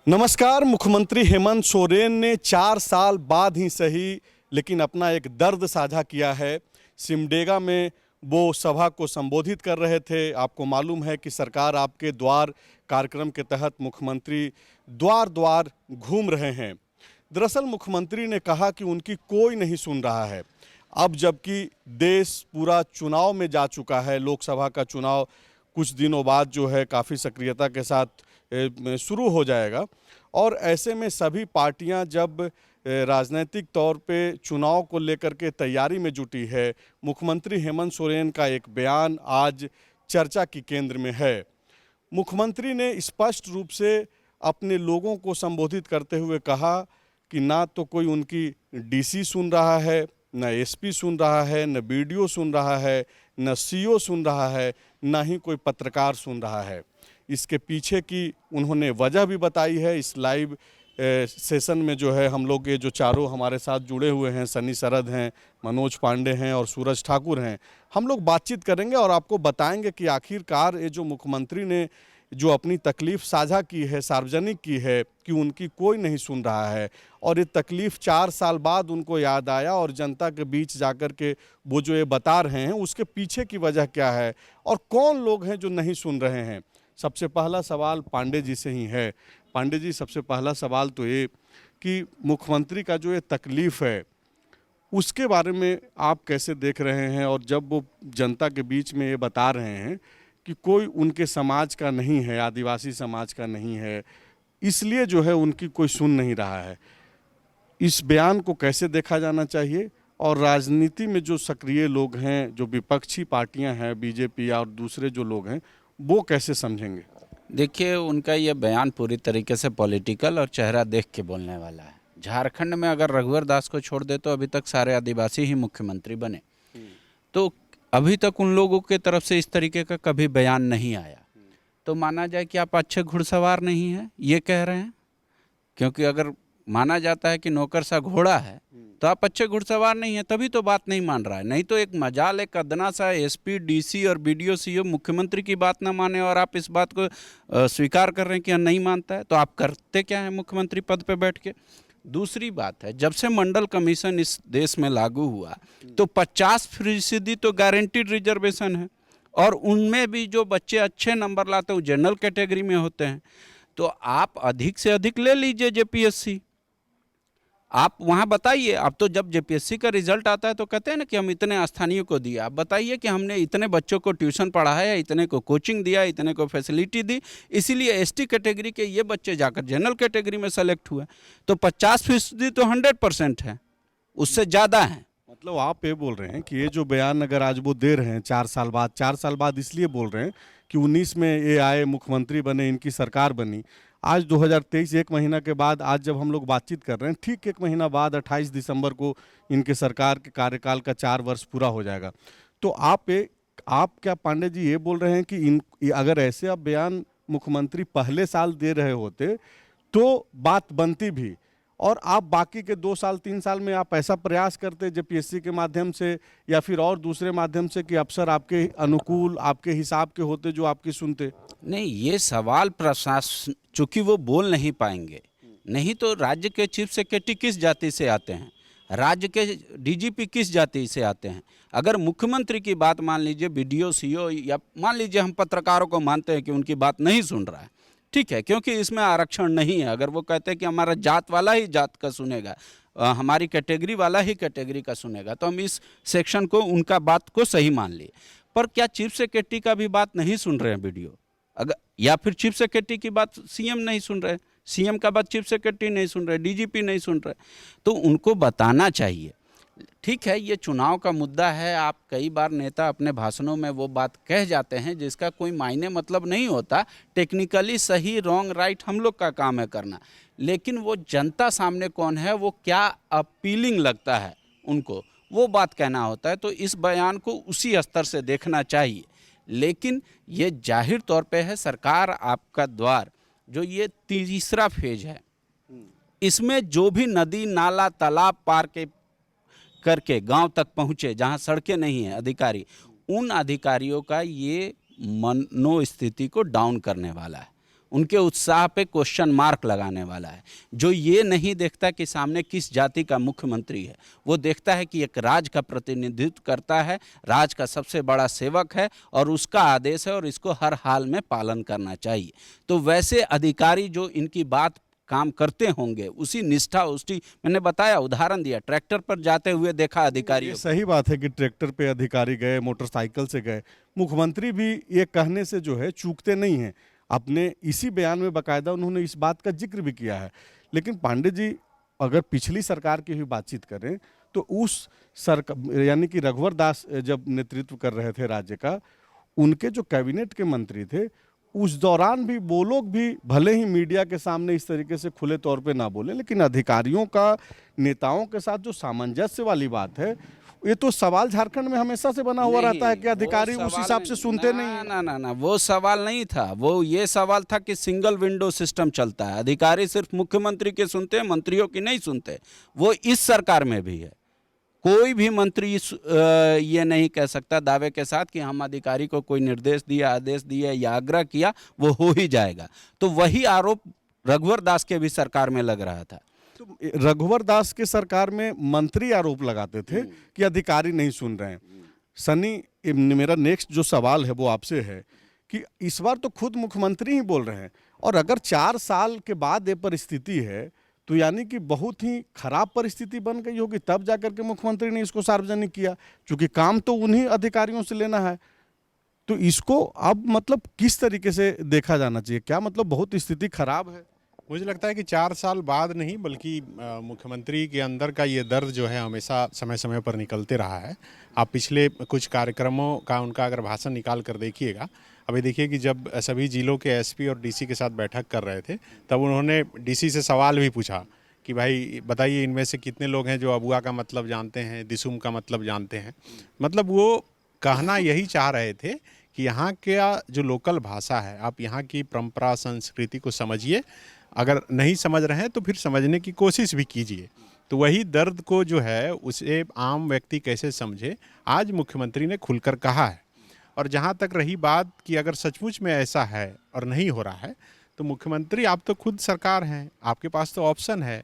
नमस्कार। मुख्यमंत्री हेमंत सोरेन ने 4 साल बाद ही सही लेकिन अपना एक दर्द साझा किया है। सिमडेगा में वो सभा को संबोधित कर रहे थे। आपको मालूम है कि सरकार आपके द्वार कार्यक्रम के तहत मुख्यमंत्री द्वार द्वार घूम रहे हैं। दरअसल मुख्यमंत्री ने कहा कि उनकी कोई नहीं सुन रहा है। अब जबकि देश पूरा चुनाव में जा चुका है, लोकसभा का चुनाव कुछ दिनों बाद जो है काफ़ी सक्रियता के साथ शुरू हो जाएगा और ऐसे में सभी पार्टियां जब राजनीतिक तौर पे चुनाव को लेकर के तैयारी में जुटी है, मुख्यमंत्री हेमंत सोरेन का एक बयान आज चर्चा की केंद्र में है। मुख्यमंत्री ने स्पष्ट रूप से अपने लोगों को संबोधित करते हुए कहा कि ना तो कोई उनकी डीसी सुन रहा है, न एसपी सुन रहा है, न बीडीओ सुन रहा है, न सीओ सुन रहा है, ना ही कोई पत्रकार सुन रहा है। इसके पीछे की उन्होंने वजह भी बताई है। इस लाइव सेशन में जो है हम लोग ये जो चारों हमारे साथ जुड़े हुए हैं, सनी सरद हैं, मनोज पांडे हैं और सूरज ठाकुर हैं, हम लोग बातचीत करेंगे और आपको बताएंगे कि आखिरकार ये जो मुख्यमंत्री ने जो अपनी तकलीफ़ साझा की है, सार्वजनिक की है कि उनकी कोई नहीं सुन रहा है और ये तकलीफ़ 4 साल बाद उनको याद आया और जनता के बीच जाकर के वो जो ये बता रहे हैं उसके पीछे की वजह क्या है और कौन लोग हैं जो नहीं सुन रहे हैं। सबसे पहला सवाल पांडे जी से ही है। पांडे जी, सबसे पहला सवाल तो ये कि मुख्यमंत्री का जो ये तकलीफ़ है उसके बारे में आप कैसे देख रहे हैं, और जब वो जनता के बीच में ये बता रहे हैं कि कोई उनके समाज का नहीं है, आदिवासी समाज का नहीं है, इसलिए जो है उनकी कोई सुन नहीं रहा है, इस बयान को कैसे देखा जाना चाहिए और राजनीति में जो सक्रिय लोग हैं, जो विपक्षी पार्टियां हैं, बीजेपी और दूसरे जो लोग हैं, वो कैसे समझेंगे? देखिए, उनका ये बयान पूरी तरीके से पॉलिटिकल और चेहरा देख के बोलने वाला है। झारखंड में अगर रघुवर दास को छोड़ दे तो अभी तक सारे आदिवासी ही मुख्यमंत्री बने, तो अभी तक उन लोगों के तरफ से इस तरीके का कभी बयान नहीं आया। तो माना जाए कि आप अच्छे घुड़सवार नहीं हैं, ये कह रहे हैं। क्योंकि अगर माना जाता है कि नौकर सा घोड़ा है तो आप अच्छे घुड़सवार नहीं हैं, तभी तो बात नहीं मान रहा है। नहीं तो एक मजाल, एक अदना सा एसपी, डीसी और बीडीओ, सीओ मुख्यमंत्री की बात ना माने और आप इस बात को स्वीकार कर रहे हैं कि नहीं मानता है, तो आप करते क्या हैं मुख्यमंत्री पद पे बैठ के? दूसरी बात है, जब से मंडल कमीशन इस देश में लागू हुआ तो 50% तो गारंटीड रिजर्वेशन है और उनमें भी जो बच्चे अच्छे नंबर लाते हैं वो जनरल कैटेगरी में होते हैं। तो आप अधिक से अधिक ले लीजिए जेपीएससी, आप वहाँ बताइए। अब तो जब जेपीएससी का रिजल्ट आता है तो कहते हैं ना कि हम इतने स्थानीय को दिया, आप बताइए कि हमने इतने बच्चों को ट्यूशन पढ़ाया, इतने को कोचिंग दिया, इतने को फैसिलिटी दी, इसीलिए एसटी कैटेगरी के ये बच्चे जाकर जनरल कैटेगरी में सेलेक्ट हुए। तो 50% तो 100% है, उससे ज़्यादा है। मतलब आप ये बोल रहे हैं कि ये जो बयान अगर आज वो दे रहे हैं 4 साल बाद इसलिए बोल रहे हैं कि 19 में ये आए, मुख्यमंत्री बने, इनकी सरकार बनी, आज 2023 एक महीना के बाद आज जब हम लोग बातचीत कर रहे हैं, ठीक एक महीना बाद 28 दिसंबर को इनके सरकार के कार्यकाल का 4 वर्ष पूरा हो जाएगा। तो आप क्या पांडे जी ये बोल रहे हैं कि अगर ऐसे आप बयान मुख्यमंत्री पहले साल दे रहे होते तो बात बनती भी, और आप बाकी के 2 साल 3 साल में आप ऐसा प्रयास करते जेपीएससी के माध्यम से या फिर और दूसरे माध्यम से कि अफसर आपके अनुकूल, आपके हिसाब के होते जो आपकी सुनते? नहीं, ये सवाल प्रशासन, चूंकि वो बोल नहीं पाएंगे, नहीं तो राज्य के चीफ सेक्रेटरी किस जाति से आते हैं, राज्य के डीजीपी किस जाति से आते हैं? अगर मुख्यमंत्री की बात मान लीजिए, बीडीओ, सीओ, या मान लीजिए हम पत्रकारों को मानते हैं कि उनकी बात नहीं सुन रहा है, ठीक है, क्योंकि इसमें आरक्षण नहीं है। अगर वो कहते हैं कि हमारा जात वाला ही जात का सुनेगा, हमारी कैटेगरी वाला ही कैटेगरी का सुनेगा, तो हम इस सेक्शन को, उनका बात को सही मान लिए। पर क्या चीफ सेक्रेटरी का भी बात नहीं सुन रहे हैं वीडियो? अगर या फिर चीफ सेक्रेटरी की बात सीएम नहीं सुन रहे, सीएम का बात चीफ सेक्रेटरी नहीं सुन रहे, डीजीपी नहीं सुन रहे, तो उनको बताना चाहिए। ठीक है, ये चुनाव का मुद्दा है, आप कई बार नेता अपने भाषणों में वो बात कह जाते हैं जिसका कोई मायने मतलब नहीं होता। टेक्निकली सही रॉन्ग राइट हम लोग का काम है करना, लेकिन वो जनता सामने कौन है, वो क्या अपीलिंग लगता है उनको, वो बात कहना होता है। तो इस बयान को उसी स्तर से देखना चाहिए। लेकिन ये जाहिर तौर पे है, सरकार आपका द्वार जो ये तीसरा फेज है, इसमें जो भी नदी नाला तालाब पार के करके गांव तक पहुंचे जहां सड़कें नहीं हैं अधिकारी, उन अधिकारियों का ये मनोस्थिति को डाउन करने वाला है। उनके उत्साह पे क्वेश्चन मार्क लगाने वाला है। जो ये नहीं देखता कि सामने किस जाति का मुख्यमंत्री है, वो देखता है कि एक राज का प्रतिनिधित्व करता है, राज का सबसे बड़ा सेवक है और उसका आदेश है और इसको हर हाल में पालन करना चाहिए। तो वैसे अधिकारी जो इनकी बात काम करते होंगे, उसी निष्ठा, उसी, मैंने बताया, उदाहरण दिया, ट्रैक्टर पर जाते हुए देखा ये अधिकारियों। सही बात है कि ट्रैक्टर पे अधिकारी गए, मोटरसाइकिल से गए। मुख्यमंत्री भी ये कहने से जो है चूकते नहीं हैं। अपने इसी बयान में बाकायदा उन्होंने इस बात का जिक्र भी किया है। लेकिन पांडे जी, अगर पिछली सरकार की भी बातचीत करें तो उस सरकार यानी कि रघुवर दास जब नेतृत्व कर रहे थे राज्य का, उनके जो कैबिनेट के मंत्री थे, उस दौरान भी वो लोग भी भले ही मीडिया के सामने इस तरीके से खुले तौर पे ना बोले, लेकिन अधिकारियों का नेताओं के साथ जो सामंजस्य वाली बात है, ये तो सवाल झारखंड में हमेशा से बना हुआ रहता है कि अधिकारी उस हिसाब से सुनते नहीं हैं। ना ना ना, वो सवाल नहीं था। वो ये सवाल था कि सिंगल विंडो सिस्टम चलता है, अधिकारी सिर्फ मुख्यमंत्री के सुनते हैं, मंत्रियों की नहीं सुनते। वो इस सरकार में भी है। कोई भी मंत्री ये नहीं कह सकता दावे के साथ कि हम अधिकारी को कोई निर्देश दिया, आदेश दिया या आग्रह किया, वो हो ही जाएगा। तो वही आरोप रघुवर दास के भी सरकार में लग रहा था। तो रघुवर दास के सरकार में मंत्री आरोप लगाते थे कि अधिकारी नहीं सुन रहे हैं। सनी, मेरा नेक्स्ट जो सवाल है वो आपसे है कि इस बार तो खुद मुख्यमंत्री ही बोल रहे हैं, और अगर 4 साल के बाद ये परिस्थिति है तो यानी कि बहुत ही खराब परिस्थिति बन गई होगी, तब जाकर के मुख्यमंत्री ने इसको सार्वजनिक किया, क्योंकि काम तो उन्हीं अधिकारियों से लेना है। तो इसको अब मतलब किस तरीके से देखा जाना चाहिए? क्या मतलब बहुत स्थिति खराब है? मुझे लगता है कि 4 साल बाद नहीं, बल्कि मुख्यमंत्री के अंदर का ये दर्द जो है हमेशा समय समय पर निकलते रहा है। आप पिछले कुछ कार्यक्रमों का उनका अगर भाषण निकाल कर देखिएगा, अभी देखिए कि जब सभी जिलों के एसपी और डीसी के साथ बैठक कर रहे थे, तब उन्होंने डीसी से सवाल भी पूछा कि भाई बताइए, इनमें से कितने लोग हैं जो अबुआ का मतलब जानते हैं, दिसुम का मतलब जानते हैं। मतलब वो कहना यही चाह रहे थे कि यहाँ का जो लोकल भाषा है, आप यहाँ की परंपरा संस्कृति को समझिए, अगर नहीं समझ रहे हैं तो फिर समझने की कोशिश भी कीजिए। तो वही दर्द को जो है उसे आम व्यक्ति कैसे समझे, आज मुख्यमंत्री ने खुलकर कहा है। और जहाँ तक रही बात कि अगर सचमुच में ऐसा है और नहीं हो रहा है, तो मुख्यमंत्री आप तो खुद सरकार हैं, आपके पास तो ऑप्शन है।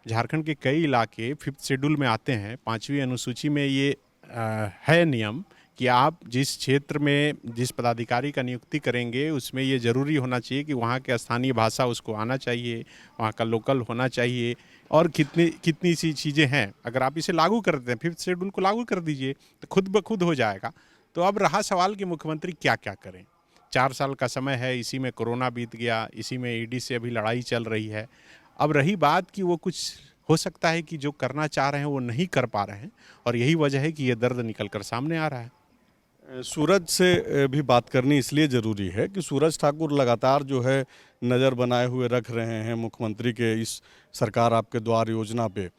झारखंड के कई इलाके 5th शेड्यूल में आते हैं, 5वीं अनुसूची में ये है नियम कि आप जिस क्षेत्र में जिस पदाधिकारी का नियुक्ति करेंगे, उसमें ये ज़रूरी होना चाहिए कि वहाँ के स्थानीय भाषा उसको आना चाहिए, वहाँ का लोकल होना चाहिए, और कितनी सी चीज़ें हैं। अगर आप इसे लागू कर दें, 5th शेड्यूल को लागू कर दीजिए, तो खुद ब खुद हो जाएगा। तो अब रहा सवाल कि मुख्यमंत्री क्या क्या करें। 4 साल का समय है, इसी में कोरोना बीत गया, इसी में ईडी से अभी लड़ाई चल रही है। अब रही बात कि वो कुछ हो सकता है कि जो करना चाह रहे हैं वो नहीं कर पा रहे हैं, और यही वजह है कि ये दर्द निकल कर सामने आ रहा है। सूरज से भी बात करनी इसलिए ज़रूरी है कि सूरज ठाकुर लगातार जो है नज़र बनाए हुए रख रहे हैं मुख्यमंत्री के इस सरकार आपके द्वार योजना पे।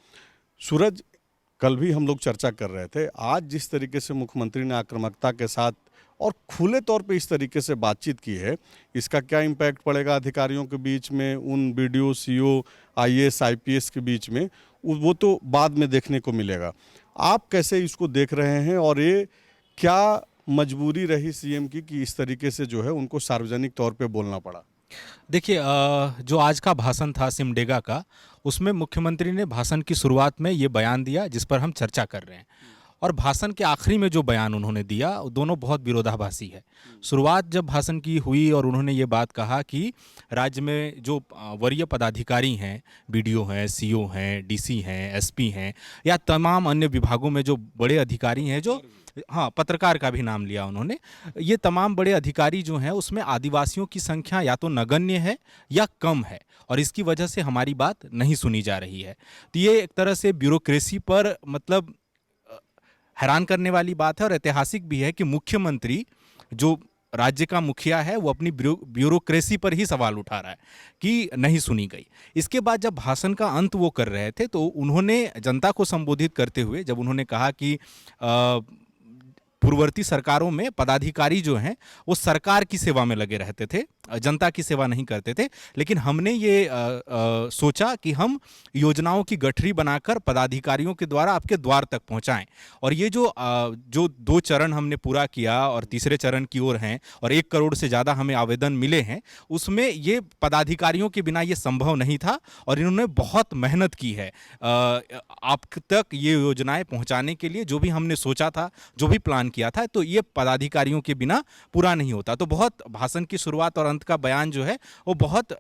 सूरज, कल भी हम लोग चर्चा कर रहे थे, आज जिस तरीके से मुख्यमंत्री ने आक्रामकता के साथ और खुले तौर पे इस तरीके से बातचीत की है, इसका क्या इम्पैक्ट पड़ेगा अधिकारियों के बीच में, उन बीडीओ, सीओ, आईएएस, आईपीएस के बीच में, वो तो बाद में देखने को मिलेगा। आप कैसे इसको देख रहे हैं, और ये क्या मजबूरी रही सीएम की कि इस तरीके से जो है उनको सार्वजनिक तौर पे बोलना पड़ा? देखिए, जो आज का भाषण था सिमडेगा का, उसमें मुख्यमंत्री ने भाषण की शुरुआत में ये बयान दिया जिस पर हम चर्चा कर रहे हैं, और भाषण के आखिरी में जो बयान उन्होंने दिया, दोनों बहुत विरोधाभासी है। शुरुआत जब भाषण की हुई और उन्होंने ये बात कहा कि राज्य में जो वरीय पदाधिकारी हैं, बीडीओ हैं, सीओ हैं, डीसी हैं, एसपी हैं, या तमाम अन्य विभागों में जो बड़े अधिकारी हैं, जो, हाँ, पत्रकार का भी नाम लिया उन्होंने, ये तमाम बड़े अधिकारी जो हैं उसमें आदिवासियों की संख्या या तो नगण्य है या कम है, और इसकी वजह से हमारी बात नहीं सुनी जा रही है। तो ये एक तरह से ब्यूरोक्रेसी पर मतलब हैरान करने वाली बात है, और ऐतिहासिक भी है कि मुख्यमंत्री जो राज्य का मुखिया है वो अपनी ब्यूरोक्रेसी पर ही सवाल उठा रहा है कि नहीं सुनी गई। इसके बाद जब भाषण का अंत वो कर रहे थे, तो उन्होंने जनता को संबोधित करते हुए जब उन्होंने कहा कि पूर्ववर्ती सरकारों में पदाधिकारी जो हैं वो सरकार की सेवा में लगे रहते थे, जनता की सेवा नहीं करते थे। लेकिन हमने ये सोचा कि हम योजनाओं की गठरी बनाकर पदाधिकारियों के द्वारा आपके द्वार तक पहुंचाएं। और ये जो 2 चरण हमने पूरा किया और तीसरे चरण की ओर हैं और 1 करोड़ से ज़्यादा हमें आवेदन मिले हैं, उसमें ये पदाधिकारियों के बिना ये संभव नहीं था और इन्होंने बहुत मेहनत की है आप तक ये योजनाएं पहुंचाने के लिए। जो भी हमने सोचा था, जो भी प्लान किया था, तो ये पदाधिकारियों के बिना पूरा नहीं होता। तो बहुत भाषण की शुरुआत और अंत का बयान जो है वो बहुत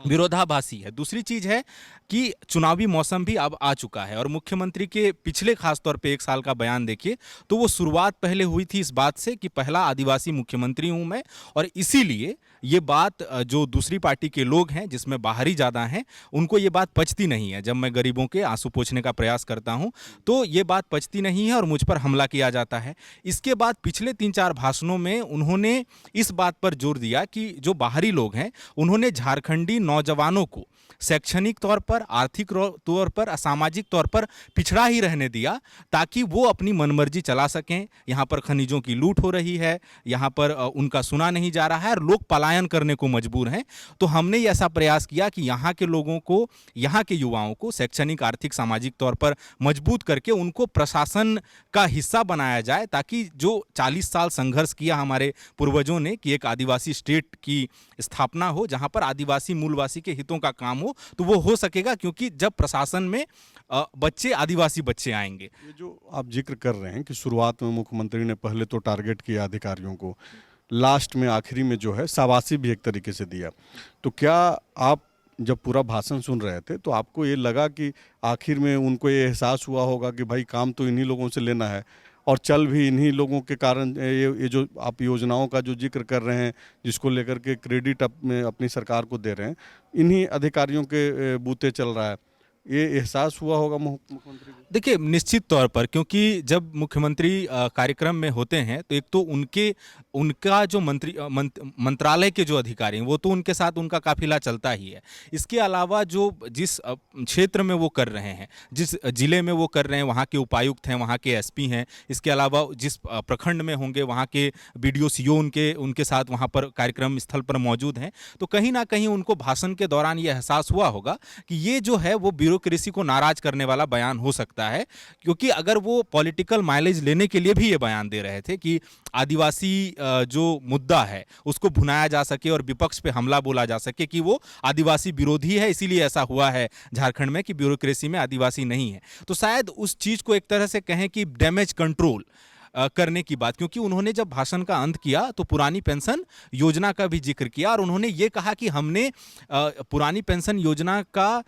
विरोधाभासी है। दूसरी चीज है कि चुनावी मौसम भी अब आ चुका है और मुख्यमंत्री के पिछले खासतौर पे 1 साल का बयान देखिए तो वो शुरुआत पहले हुई थी इस बात से कि पहला आदिवासी मुख्यमंत्री हूं मैं, और इसीलिए ये बात जो दूसरी पार्टी के लोग हैं जिसमें बाहरी ज़्यादा हैं उनको ये बात पचती नहीं है। जब मैं गरीबों के आंसू पोंछने का प्रयास करता हूं तो ये बात पचती नहीं है और मुझ पर हमला किया जाता है। इसके बाद पिछले 3-4 भाषणों में उन्होंने इस बात पर जोर दिया कि जो बाहरी लोग हैं उन्होंने झारखंडी नौजवानों को शैक्षणिक तौर पर, आर्थिक तौर पर, सामाजिक तौर पर पिछड़ा ही रहने दिया ताकि वो अपनी मनमर्जी चला सकें। यहाँ पर खनिजों की लूट हो रही है, यहाँ पर उनका सुना नहीं जा रहा है और लोग पलायन करने को मजबूर हैं। तो हमने ये ऐसा प्रयास किया कि यहाँ के लोगों को, यहाँ के युवाओं को शैक्षणिक, आर्थिक, सामाजिक तौर पर मजबूत करके उनको प्रशासन का हिस्सा बनाया जाए ताकि जो 40 साल संघर्ष किया हमारे पूर्वजों ने कि एक आदिवासी स्टेट की स्थापना हो जहाँ पर आदिवासी मूलवासी के हितों का काम हो, तो वो हो सकेगा। क्योंकि जब प्रशासन में बच्चे, आदिवासी बच्चे आएंगे। ये जो आप जिक्र कर रहे हैं कि शुरुआत में मुख्यमंत्री ने पहले तो टारगेट किया अधिकारियों को, लास्ट में आखिरी में जो है शाबाशी भी एक तरीके से दिया, तो क्या आप जब पूरा भाषण सुन रहे थे तो आपको ये लगा कि आखिर में उनको ये एहसास हुआ होगा कि भाई काम तो इन्हीं लोगों से लेना है और चल भी इन्हीं लोगों के कारण ये जो आप योजनाओं का जो जिक्र कर रहे हैं जिसको लेकर के क्रेडिट अपनी सरकार को दे रहे हैं, इन्हीं अधिकारियों के बूते चल रहा है, ये एहसास हुआ होगा मुख्यमंत्री को? देखिए, निश्चित तौर पर, क्योंकि जब मुख्यमंत्री कार्यक्रम में होते हैं तो एक तो उनका जो मंत्रालय के जो अधिकारी हैं वो तो उनके साथ उनका काफिला चलता ही है। इसके अलावा जो जिस क्षेत्र में वो कर रहे हैं, जिस जिले में वो कर रहे हैं, वहाँ के उपायुक्त हैं, वहाँ के एसपी हैं, इसके अलावा जिस प्रखंड में होंगे वहाँ के बीडीओ सीओ उनके साथ वहाँ पर कार्यक्रम स्थल पर मौजूद हैं। तो कहीं ना कहीं उनको भाषण के दौरान ये एहसास हुआ होगा कि ये जो है वो ब्यूरोक्रेसी को नाराज करने वाला बयान हो सकता है। क्योंकि अगर वो पॉलिटिकल माइलेज लेने के लिए भी ये बयान दे रहे थे कि आदिवासी जो मुद्दा है उसको भुनाया जा सके और विपक्ष पे हमला बोला जा सके कि वो आदिवासी विरोधी है, इसीलिए ऐसा हुआ है झारखंड में कि ब्यूरोक्रेसी में आदिवासी नहीं है, तो शायद उस चीज को एक तरह से कहें कि डैमेज कंट्रोल करने की बात। क्योंकि उन्होंने जब भाषण का अंत किया तो पुरानी पेंशन योजना का भी जिक्र किया और उन्होंने ये कहा कि हमने पुरानी पेंशन योजना का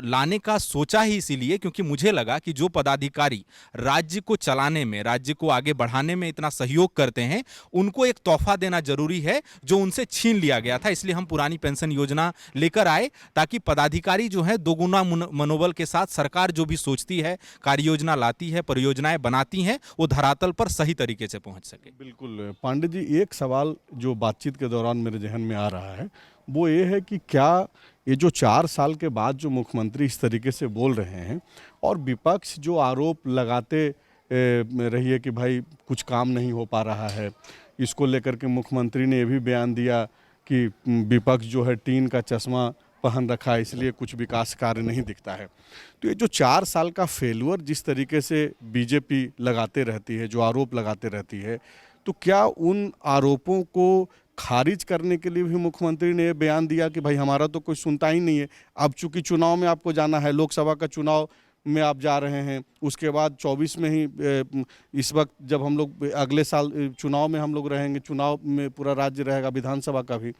लाने का सोचा ही इसीलिए क्योंकि मुझे लगा कि जो पदाधिकारी राज्य को चलाने में, राज्य को आगे बढ़ाने में इतना सहयोग करते हैं, उनको एक तोहफा देना जरूरी है जो उनसे छीन लिया गया था। इसलिए हम पुरानी पेंशन योजना लेकर आए ताकि पदाधिकारी जो है दोगुना मनोबल के साथ सरकार जो भी सोचती है, कार्य योजना लाती है, परियोजनाएं बनाती हैं, वो धरातल पर सही तरीके से पहुंच सके। बिल्कुल पांडे जी, एक सवाल जो बातचीत के दौरान मेरे जहन में आ रहा है वो ये है कि क्या ये जो 4 साल के बाद जो मुख्यमंत्री इस तरीके से बोल रहे हैं और विपक्ष जो आरोप लगाते रही है कि भाई कुछ काम नहीं हो पा रहा है, इसको लेकर के मुख्यमंत्री ने ये भी बयान दिया कि विपक्ष जो है टीन का चश्मा पहन रखा है इसलिए कुछ विकास कार्य नहीं दिखता है, तो ये जो 4 साल का फेलुअर जिस तरीके से बीजेपी लगाते रहती है, जो आरोप लगाते रहती है, तो क्या उन आरोपों को खारिज करने के लिए भी मुख्यमंत्री ने ये बयान दिया कि भाई हमारा तो कोई सुनता ही नहीं है। अब चूंकि चुनाव में आपको जाना है, लोकसभा का चुनाव में आप जा रहे हैं, उसके बाद 24 में ही इस वक्त जब हम लोग अगले साल चुनाव में हम लोग रहेंगे, चुनाव में पूरा राज्य रहेगा, विधानसभा का भी,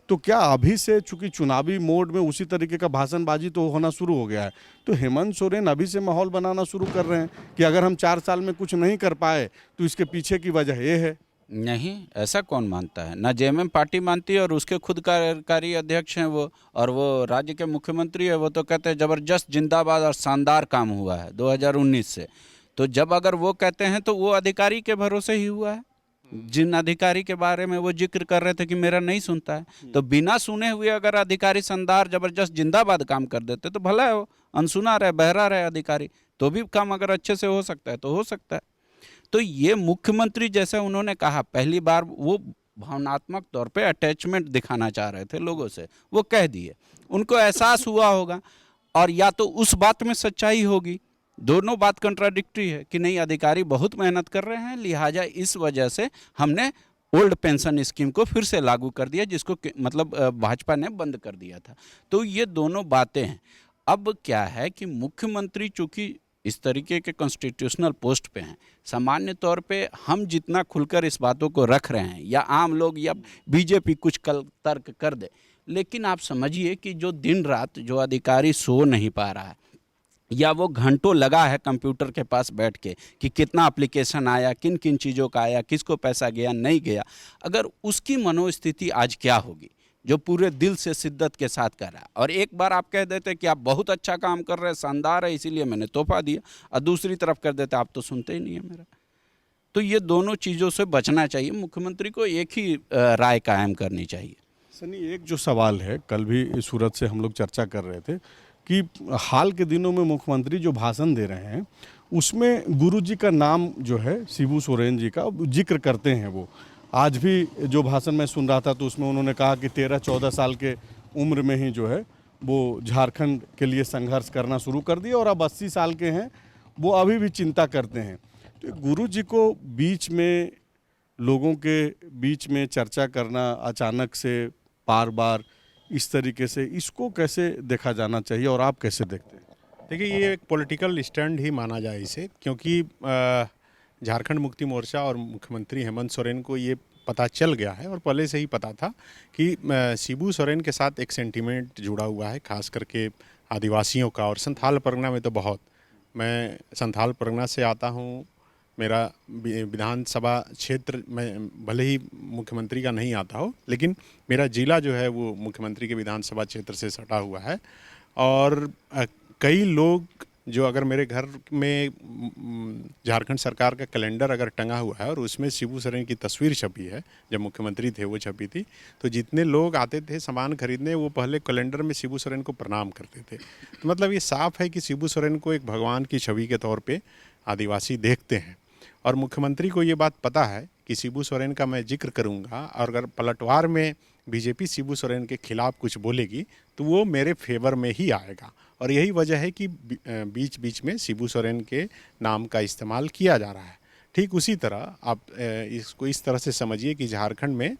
तो क्या अभी से चूंकि चुनावी मोड में उसी तरीके का भाषणबाजी तो होना शुरू हो गया है, तो हेमंत सोरेन अभी से माहौल बनाना शुरू कर रहे हैं कि अगर हम 4 साल में कुछ नहीं कर पाए तो इसके पीछे की वजह ये है? नहीं, ऐसा कौन मानता है? ना जेएमएम पार्टी मानती है और उसके खुद कार्यकारी अध्यक्ष हैं वो, और वो राज्य के मुख्यमंत्री है, वो तो कहते हैं जबरदस्त जिंदाबाद और शानदार काम हुआ है 2019 से। तो जब अगर वो कहते हैं तो वो अधिकारी के भरोसे ही हुआ है। जिन अधिकारी के बारे में वो जिक्र कर रहे थे कि मेरा नहीं सुनता है, तो बिना सुने हुए अगर अधिकारी शानदार जबरदस्त जिंदाबाद काम कर देते तो भला है, वो अनसुना रहे, बहरा रहे अधिकारी, तो भी काम अगर अच्छे से हो सकता है तो हो सकता है। तो ये मुख्यमंत्री जैसे उन्होंने कहा, पहली बार वो भावनात्मक तौर पे अटैचमेंट दिखाना चाह रहे थे लोगों से, वो कह दिए, उनको एहसास हुआ होगा, और या तो उस बात में सच्चाई होगी, दोनों बात कंट्राडिक्टरी है कि नहीं अधिकारी बहुत मेहनत कर रहे हैं, लिहाजा इस वजह से हमने ओल्ड पेंशन स्कीम को फिर से लागू कर दिया, जिसको मतलब भाजपा ने बंद कर दिया था। तो ये दोनों बातें हैं। अब क्या है कि मुख्यमंत्री चूंकि इस तरीके के कॉन्स्टिट्यूशनल पोस्ट पे हैं, सामान्य तौर पे हम जितना खुलकर इस बातों को रख रहे हैं, या आम लोग या बीजेपी कुछ कल तर्क कर दे, लेकिन आप समझिए कि जो दिन रात जो अधिकारी सो नहीं पा रहा है, या वो घंटों लगा है कंप्यूटर के पास बैठ के कि कितना एप्लीकेशन आया, किन किन चीज़ों का आया, किसको पैसा गया नहीं गया, अगर उसकी मनोस्थिति आज क्या होगी, जो पूरे दिल से शिद्दत के साथ कर रहा है। और एक बार आप कह देते कि आप बहुत अच्छा काम कर रहे हैं, शानदार है, इसीलिए मैंने तोहफा दिया, और दूसरी तरफ कर देते आप तो सुनते ही नहीं है मेरा। तो ये दोनों चीज़ों से बचना चाहिए, मुख्यमंत्री को एक ही राय कायम करनी चाहिए। सनी, एक जो सवाल है, कल भी सूरत से हम लोग चर्चा कर रहे थे कि हाल के दिनों में मुख्यमंत्री जो भाषण दे रहे हैं उसमें गुरुजी का नाम जो है शिबू सोरेन जी का जिक्र करते हैं। वो आज भी जो भाषण मैं सुन रहा था तो उसमें उन्होंने कहा कि 13-14 साल के उम्र में ही जो है वो झारखंड के लिए संघर्ष करना शुरू कर दिया, और अब 80 साल के हैं, वो अभी भी चिंता करते हैं। तो गुरुजी को बीच में, लोगों के बीच में चर्चा करना अचानक से बार बार इस तरीके से, इसको कैसे देखा जाना चाहिए और आप कैसे देखते हैं? देखिए, ये एक पॉलिटिकल स्टैंड ही माना जाए इसे, क्योंकि झारखंड मुक्ति मोर्चा और मुख्यमंत्री हेमंत सोरेन को ये पता चल गया है, और पहले से ही पता था कि शिबू सोरेन के साथ एक सेंटीमेंट जुड़ा हुआ है, खास करके आदिवासियों का, और संथाल परगना में तो बहुत। मैं संथाल परगना से आता हूँ, मेरा विधानसभा क्षेत्र में भले ही मुख्यमंत्री का नहीं आता हो, लेकिन मेरा जिला जो है वो मुख्यमंत्री के विधानसभा क्षेत्र से सटा हुआ है। और कई लोग जो, अगर मेरे घर में झारखंड सरकार का कैलेंडर अगर टंगा हुआ है और उसमें शिबू सोरेन की तस्वीर छपी है, जब मुख्यमंत्री थे वो छपी थी, तो जितने लोग आते थे सामान खरीदने, वो पहले कैलेंडर में शिबू सोरेन को प्रणाम करते थे। तो मतलब ये साफ है कि शिबू सोरेन को एक भगवान की छवि के तौर पे आदिवासी देखते हैं, और मुख्यमंत्री को ये बात पता है कि शिबू सोरेन का मैं जिक्र करूंगा, और अगर पलटवार में बीजेपी शिबू सोरेन के खिलाफ कुछ बोलेगी तो वो मेरे फेवर में ही आएगा। और यही वजह है कि बीच बीच में शिबू सोरेन के नाम का इस्तेमाल किया जा रहा है। ठीक उसी तरह आप इसको इस तरह से समझिए कि झारखंड में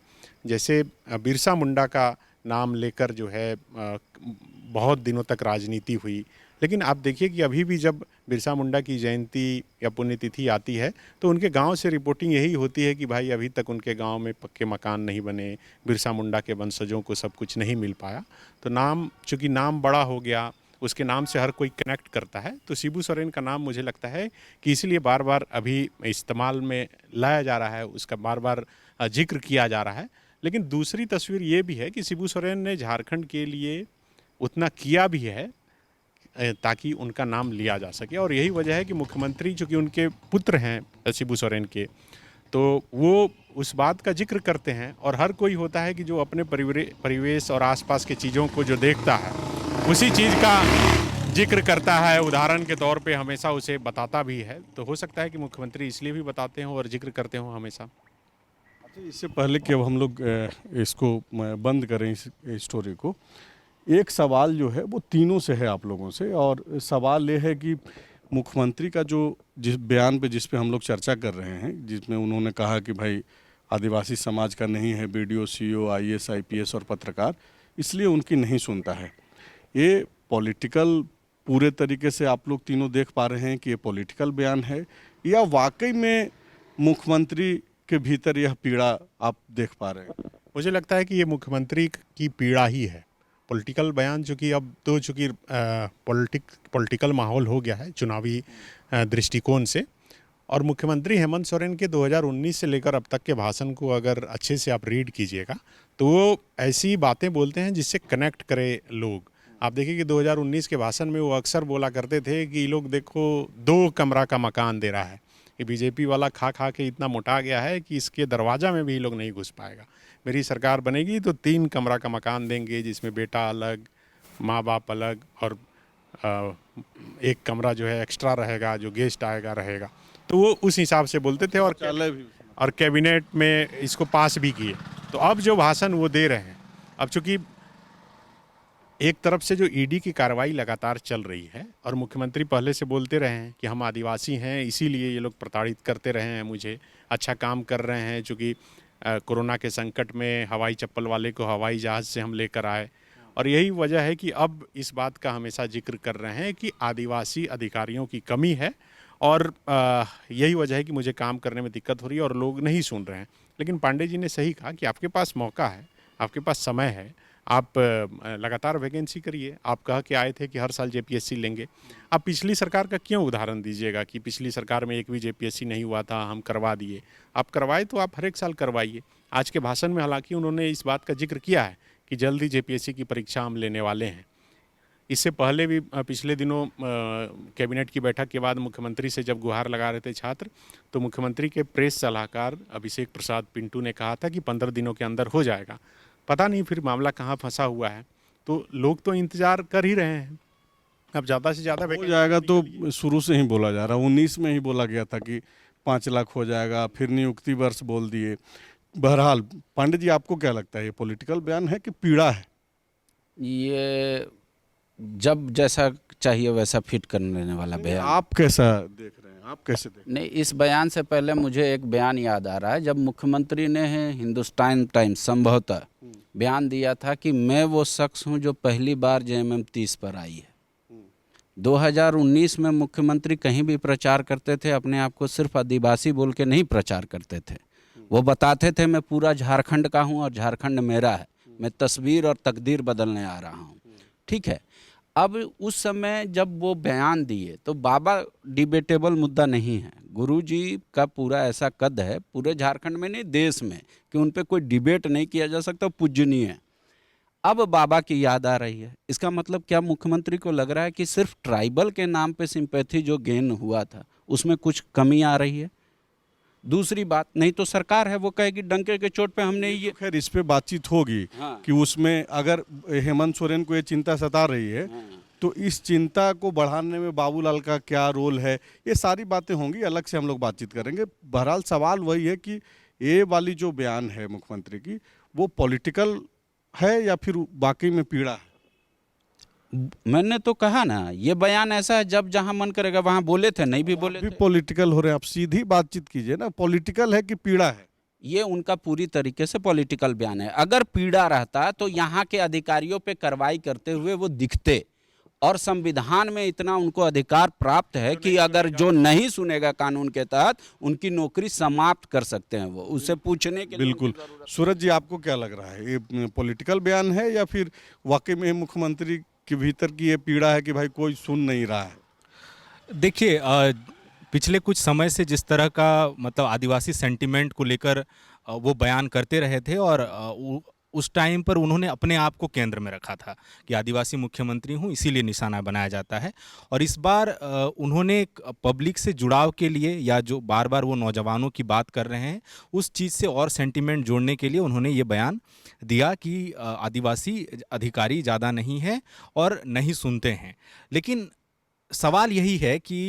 जैसे बिरसा मुंडा का नाम लेकर जो है बहुत दिनों तक राजनीति हुई, लेकिन आप देखिए कि अभी भी जब बिरसा मुंडा की जयंती या पुण्यतिथि आती है तो उनके गांव से रिपोर्टिंग यही होती है कि भाई अभी तक उनके गांव में पक्के मकान नहीं बने, बिरसा मुंडा के वंशजों को सब कुछ नहीं मिल पाया। तो नाम, चूँकि नाम बड़ा हो गया, उसके नाम से हर कोई कनेक्ट करता है, तो शिबू सोरेन का नाम मुझे लगता है कि इसलिए बार बार अभी इस्तेमाल में लाया जा रहा है, उसका बार बार जिक्र किया जा रहा है। लेकिन दूसरी तस्वीर ये भी है कि शिबू सोरेन ने झारखंड के लिए उतना किया भी है ताकि उनका नाम लिया जा सके, और यही वजह है कि मुख्यमंत्री चूँकि उनके पुत्र हैं शिबू सोरेन के, तो वो उस बात का जिक्र करते हैं। और हर कोई होता है कि जो अपने परिवेश और आसपास की चीज़ों को जो देखता है उसी चीज़ का जिक्र करता है, उदाहरण के तौर पे हमेशा उसे बताता भी है। तो हो सकता है कि मुख्यमंत्री इसलिए भी बताते हों और जिक्र करते हों हमेशा। अच्छा, इससे पहले कि अब हम लोग इसको बंद करें इस स्टोरी को, एक सवाल जो है वो तीनों से है आप लोगों से, और सवाल ये है कि मुख्यमंत्री का जो जिस बयान पे जिस पे हम लोग चर्चा कर रहे हैं, जिसमें उन्होंने कहा कि भाई आदिवासी समाज का नहीं है बीडीओ, सीईओ, आईएएस, आईपीएस और पत्रकार, इसलिए उनकी नहीं सुनता है। ये पॉलिटिकल पूरे तरीके से आप लोग तीनों देख पा रहे हैं कि ये पॉलिटिकल बयान है, या वाकई में मुख्यमंत्री के भीतर यह पीड़ा आप देख पा रहे हैं? मुझे लगता है कि ये मुख्यमंत्री की पीड़ा ही है। पॉलिटिकल बयान चूँकि अब तो चूँकि पॉलिटिकल माहौल हो गया है चुनावी दृष्टिकोण से, और मुख्यमंत्री हेमंत सोरेन के 2019 से लेकर अब तक के भाषण को अगर अच्छे से आप रीड कीजिएगा तो वो ऐसी बातें बोलते हैं जिससे कनेक्ट करे लोग। आप देखिए कि 2019 के भाषण में वो अक्सर बोला करते थे कि लोग देखो 2 कमरा का मकान दे रहा है, ये बीजेपी वाला खा खा के इतना मोटा गया है कि इसके दरवाज़ा में भी लोग नहीं घुस पाएगा। मेरी सरकार बनेगी तो 3 कमरा का मकान देंगे, जिसमें बेटा अलग, माँ बाप अलग, और 1 कमरा जो है एक्स्ट्रा रहेगा, जो गेस्ट आएगा रहेगा। तो वो उस हिसाब से बोलते थे शौचालय भी और कैबिनेट में इसको पास भी किए। तो अब जो भाषण वो दे रहे हैं, अब चूंकि एक तरफ से जो ईडी की कार्रवाई लगातार चल रही है और मुख्यमंत्री पहले से बोलते रहे हैं कि हम आदिवासी हैं, इसीलिए ये लोग प्रताड़ित करते रहे हैं मुझे, अच्छा काम कर रहे हैं, चूँकि कोरोना के संकट में हवाई चप्पल वाले को हवाई जहाज़ से हम लेकर आए, और यही वजह है कि अब इस बात का हमेशा जिक्र कर रहे हैं कि आदिवासी अधिकारियों की कमी है और यही वजह है कि मुझे काम करने में दिक्कत हो रही है और लोग नहीं सुन रहे हैं। लेकिन पांडे जी ने सही कहा कि आपके पास मौका है, आपके पास समय है, आप लगातार वैकेंसी करिए। आप कह के आए थे कि हर साल जेपीएससी लेंगे, आप पिछली सरकार का क्यों उदाहरण दीजिएगा कि पिछली सरकार में एक भी जेपीएससी नहीं हुआ था, हम करवा दिए। आप करवाए तो आप हर एक साल करवाइए। आज के भाषण में हालांकि उन्होंने इस बात का जिक्र किया है कि जल्दी जेपीएससी की परीक्षा हम लेने वाले हैं। इससे पहले भी पिछले दिनों कैबिनेट की बैठक के बाद मुख्यमंत्री से जब गुहार लगा रहे थे छात्र, तो मुख्यमंत्री के प्रेस सलाहकार अभिषेक प्रसाद पिंटू ने कहा था कि 15 दिनों के अंदर हो जाएगा। पता नहीं फिर मामला कहाँ फंसा हुआ है। तो लोग तो इंतजार कर ही रहे हैं, अब ज़्यादा से ज़्यादा हो जाएगा। तो शुरू से ही बोला जा रहा, 19 में ही बोला गया था कि 5 लाख हो जाएगा, फिर नियुक्ति वर्ष बोल दिए। बहरहाल पांडे जी, आपको क्या लगता है, ये पॉलिटिकल बयान है कि पीड़ा है? ये जब जैसा चाहिए वैसा फिट करने वाला बयान। आप कैसा देख रहे हैं, आप कैसे देख नहीं, इस बयान से पहले मुझे एक बयान याद आ रहा है, जब मुख्यमंत्री ने हिंदुस्तान टाइम्स संभवतः बयान दिया था कि मैं वो शख्स हूं जो पहली बार जेएमएम 30 पर आई है। 2019 में मुख्यमंत्री कहीं भी प्रचार करते थे, अपने आप को सिर्फ आदिवासी बोल के नहीं प्रचार करते थे। वो बताते थे मैं पूरा झारखंड का हूं और झारखंड मेरा है, मैं तस्वीर और तकदीर बदलने आ रहा हूं। ठीक है, अब उस समय जब वो बयान दिए तो बाबा डिबेटेबल मुद्दा नहीं है। गुरुजी का पूरा ऐसा कद है पूरे झारखंड में नहीं देश में कि उन पे कोई डिबेट नहीं किया जा सकता, पूजनीय है। अब बाबा की याद आ रही है, इसका मतलब क्या मुख्यमंत्री को लग रहा है कि सिर्फ ट्राइबल के नाम पे सिंपैथी जो गेन हुआ था उसमें कुछ कमी आ रही है? दूसरी बात, नहीं तो सरकार है वो कहेगी डंके के चोट पे हमने ये। खैर इस पे बातचीत होगी हाँ। कि उसमें अगर हेमंत सोरेन को ये चिंता सता रही है तो इस चिंता को बढ़ाने में बाबूलाल का क्या रोल है, ये सारी बातें होंगी, अलग से हम लोग बातचीत करेंगे। बहरहाल सवाल वही है कि ये वाली जो बयान है मुख्यमंत्री की, वो पॉलिटिकल है या फिर वाकई में पीड़ा है? मैंने तो कहा ना, ये बयान ऐसा है जब जहां मन करेगा वहां बोले थे, नहीं भी बोले भी थे। पॉलिटिकल हो रहे हैं, आप सीधी बातचीत कीजिए ना, पॉलिटिकल है कि पीड़ा है? ये उनका पूरी तरीके से पॉलिटिकल बयान है। अगर पीड़ा रहता तो यहाँ के अधिकारियों पे कार्रवाई करते हुए वो दिखते, और संविधान में इतना उनको अधिकार प्राप्त है कि अगर जो नहीं सुनेगा कानून के तहत उनकी नौकरी समाप्त कर सकते हैं, वो उससे पूछने के लिए। बिल्कुल। सूरज जी, आपको क्या लग रहा है, ये पॉलिटिकल बयान है या फिर वाकई में मुख्यमंत्री के भीतर की ये पीड़ा है कि भाई कोई सुन नहीं रहा है? देखिए, पिछले कुछ समय से जिस तरह का मतलब आदिवासी सेंटिमेंट को लेकर वो बयान करते रहे थे, और उस टाइम पर उन्होंने अपने आप को केंद्र में रखा था कि आदिवासी मुख्यमंत्री हूँ, इसीलिए निशाना बनाया जाता है। और इस बार उन्होंने पब्लिक से जुड़ाव के लिए, या जो बार बार वो नौजवानों की बात कर रहे हैं, उस चीज़ से और सेंटिमेंट जोड़ने के लिए उन्होंने ये बयान दिया कि आदिवासी अधिकारी ज़्यादा नहीं है और नहीं सुनते हैं। लेकिन सवाल यही है कि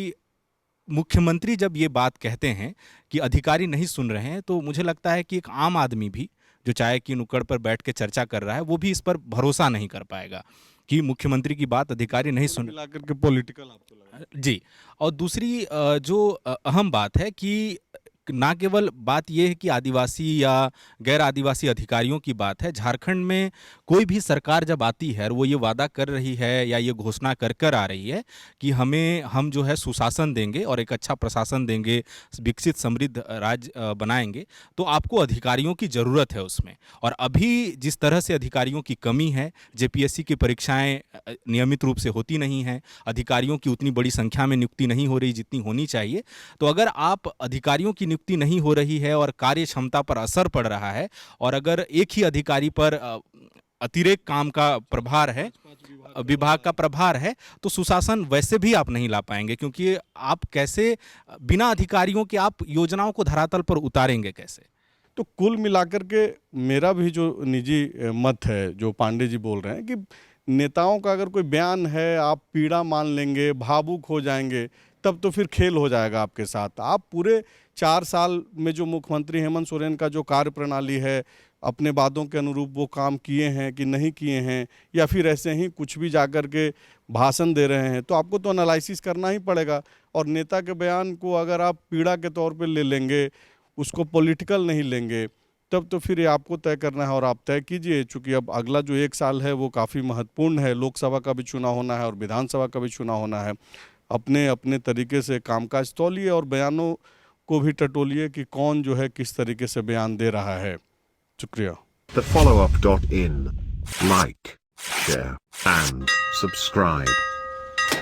मुख्यमंत्री जब ये बात कहते हैं कि अधिकारी नहीं सुन रहे हैं, तो मुझे लगता है कि एक आम आदमी भी जो चाय की नुक्कड़ पर बैठ के चर्चा कर रहा है, वो भी इस पर भरोसा नहीं कर पाएगा कि मुख्यमंत्री की बात अधिकारी नहीं सुन। मिलाकर के पॉलिटिकल आपको लग रहा है? जी। और दूसरी जो अहम बात है कि ना केवल बात यह है कि आदिवासी या गैर आदिवासी अधिकारियों की बात है, झारखंड में कोई भी सरकार जब आती है और वो ये वादा कर रही है या ये घोषणा कर आ रही है कि हम जो है सुशासन देंगे और एक अच्छा प्रशासन देंगे, विकसित समृद्ध राज्य बनाएंगे, तो आपको अधिकारियों की ज़रूरत है उसमें। और अभी जिस तरह से अधिकारियों की कमी है, जेपीएससी की परीक्षाएं नियमित रूप से होती नहीं हैं, अधिकारियों की उतनी बड़ी संख्या में नियुक्ति नहीं हो रही जितनी होनी चाहिए। तो अगर आप अधिकारियों की नियुक्ति नहीं हो रही है और कार्य क्षमता पर असर पड़ रहा है, और अगर एक ही अधिकारी पर अतिरेक काम का प्रभार है, विभाग का प्रभार है, तो सुशासन वैसे भी आप नहीं ला पाएंगे, क्योंकि आप कैसे बिना अधिकारियों के आप योजनाओं को धरातल पर उतारेंगे कैसे? तो कुल मिलाकर के मेरा भी जो निजी मत है, जो पांडे जी बोल रहे हैं कि नेताओं का अगर कोई बयान है आप पीड़ा मान लेंगे, भावुक हो जाएंगे, तब तो फिर खेल हो जाएगा आपके साथ। आप पूरे 4 साल में जो मुख्यमंत्री हेमंत सोरेन का जो कार्य प्रणाली है, अपने वादों के अनुरूप वो काम किए हैं कि नहीं किए हैं, या फिर ऐसे ही कुछ भी जाकर के भाषण दे रहे हैं, तो आपको तो एनालिसिस करना ही पड़ेगा। और नेता के बयान को अगर आप पीड़ा के तौर पे ले लेंगे, उसको पॉलिटिकल नहीं लेंगे, तब तो फिर ये आपको तय करना है और आप तय कीजिए। चूँकि अब अगला जो 1 साल है वो काफ़ी महत्वपूर्ण है, लोकसभा का भी चुनाव होना है और विधानसभा का भी चुनाव होना है। अपने अपने तरीके से कामकाज तौलिए और बयानों को भी टटोलिए कि कौन जो है किस तरीके से बयान दे रहा है। शुक्रिया। The followup.in. Like, share, and subscribe.